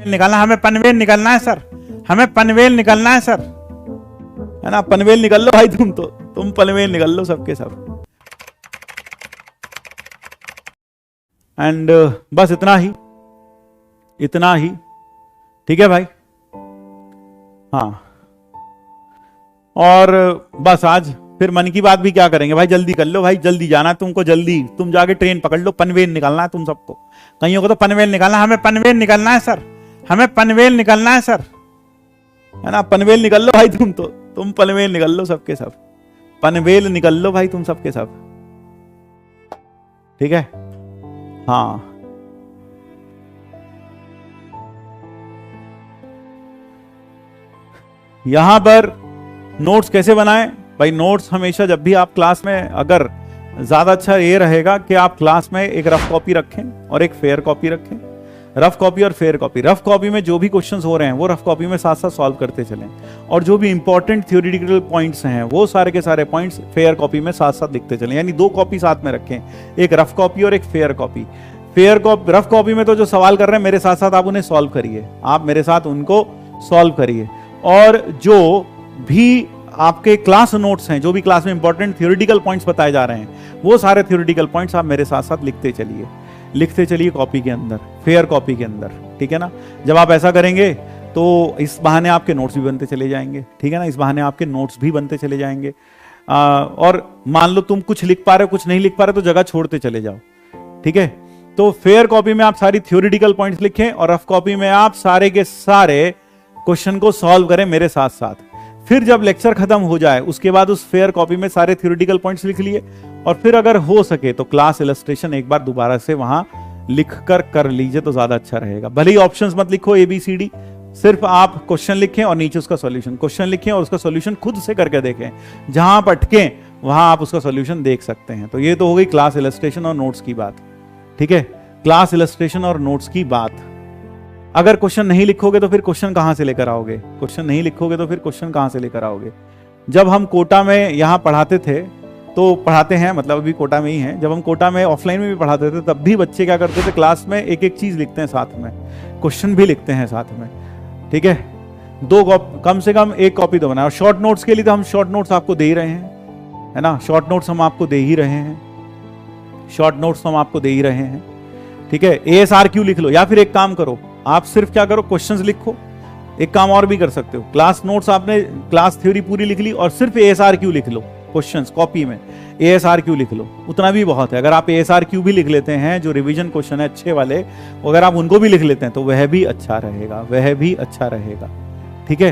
निकालना, हमें पनवेल निकलना है सर, हमें पनवेल निकलना है सर, है ना। पनवेल निकल लो भाई, तुम पनवेल निकल लो सबके सब। एंड बस इतना ही, इतना ही, ठीक है भाई। हाँ, और बस आज फिर मन की बात भी क्या करेंगे भाई, जल्दी कर लो भाई, जल्दी जाना है तुमको, जल्दी तुम जाके ट्रेन पकड़ लो, पनवेल निकलना है तुम सबको, कईयों को तो पनवेल निकलना, हमें पनवेल निकलना है सर, हमें पनवेल निकलना है सर, है ना। पनवेल निकल लो भाई, तुम पनवेल निकल लो सबके सब, पनवेल निकल लो भाई तुम सबके सब, ठीक है। हाँ, यहां पर नोट्स कैसे बनाएं भाई। नोट्स हमेशा जब भी आप क्लास में, अगर ज्यादा अच्छा ये रहेगा कि आप क्लास में एक रफ कॉपी रखें और एक फेयर कॉपी रखें। रफ कॉपी और फेयर कॉपी, रफ कॉपी में जो भी क्वेश्चंस हो रहे हैं वो रफ कॉपी में साथ साथ सॉल्व करते चलें, और जो भी इंपॉर्टेंट थ्योरेटिकल पॉइंट्स हैं वो सारे के सारे पॉइंट्स फेयर कॉपी में साथ साथ लिखते चलें, यानी दो कॉपी साथ में रखें, एक रफ कॉपी और एक फेयर कॉपी। रफ कॉपी में तो जो सवाल कर रहे हैं मेरे साथ साथ आप उन्हें सॉल्व करिए, आप मेरे साथ उनको सॉल्व करिए, और जो भी आपके क्लास नोट्स हैं, जो भी क्लास में इंपॉर्टेंट थ्योरेटिकल पॉइंट्स बताए जा रहे हैं, वो सारे थ्योरेटिकल पॉइंट्स आप मेरे साथ साथ लिखते चलिए कॉपी के अंदर, फेयर कॉपी के अंदर, ठीक है ना। जब आप ऐसा करेंगे तो इस बहाने आपके नोट्स भी बनते चले जाएंगे, ठीक है ना, इस बहाने आपके नोट्स भी बनते चले जाएंगे। और मान लो तुम कुछ लिख पा रहे हो, कुछ नहीं लिख पा रहे, तो जगह छोड़ते चले जाओ, ठीक है। तो फेयर कॉपी में आप सारी थ्योरेटिकल पॉइंट्स लिखें, और रफ कॉपी में आप सारे के सारे क्वेश्चन को सॉल्व करें मेरे साथ साथ। फिर जब लेक्चर खत्म हो जाए उसके बाद उस फेयर कॉपी में सारे थ्योरेटिकल पॉइंट्स लिख लिए, और फिर अगर हो सके तो क्लास इलस्ट्रेशन एक बार दोबारा से वहां लिख कर लीजिए तो ज्यादा अच्छा रहेगा। भले ही ऑप्शंस मत लिखो ABCD, सिर्फ आप क्वेश्चन लिखें और नीचे उसका सॉल्यूशन, क्वेश्चन लिखें और उसका सॉल्यूशन खुद से करके देखें, जहां आप अटके वहां आप उसका सॉल्यूशन देख सकते हैं। तो ये तो हो गई क्लास इलस्ट्रेशन और नोट्स की बात, ठीक है, क्लास इलस्ट्रेशन और नोट्स की बात। अगर क्वेश्चन नहीं लिखोगे तो फिर क्वेश्चन कहां से लेकर आओगे, क्वेश्चन नहीं लिखोगे तो फिर क्वेश्चन कहां से लेकर आओगे। जब हम कोटा में यहां पढ़ाते थे, तो पढ़ाते हैं मतलब अभी कोटा में ही हैं, जब हम कोटा में ऑफलाइन में भी पढ़ाते थे तब भी बच्चे क्या करते थे, क्लास में एक एक चीज लिखते हैं साथ में, क्वेश्चन भी लिखते हैं साथ में, ठीक है। कम से कम एक कॉपी तो बनाए। और शॉर्ट नोट्स के लिए तो हम शॉर्ट नोट्स आपको दे ही रहे हैं, है ना, शॉर्ट नोट्स हम आपको दे ही रहे हैं, शॉर्ट नोट्स हम आपको दे ही रहे हैं, ठीक है। ASRQ लिख लो, या फिर एक काम करो, आप सिर्फ क्या करो, क्वेश्चंस लिखो। एक काम और भी कर सकते हो, क्लास नोट्स आपने क्लास थ्योरी पूरी लिख ली और सिर्फ ASRQ लिख लो, क्वेश्चंस कॉपी में ASRQ लिख लो, उतना भी बहुत है। अगर आप ASRQ भी लिख लेते हैं, जो रिवीजन क्वेश्चन है अच्छे वाले, अगर आप उनको भी लिख लेते हैं तो वह भी अच्छा रहेगा, वह भी अच्छा रहेगा, ठीक है।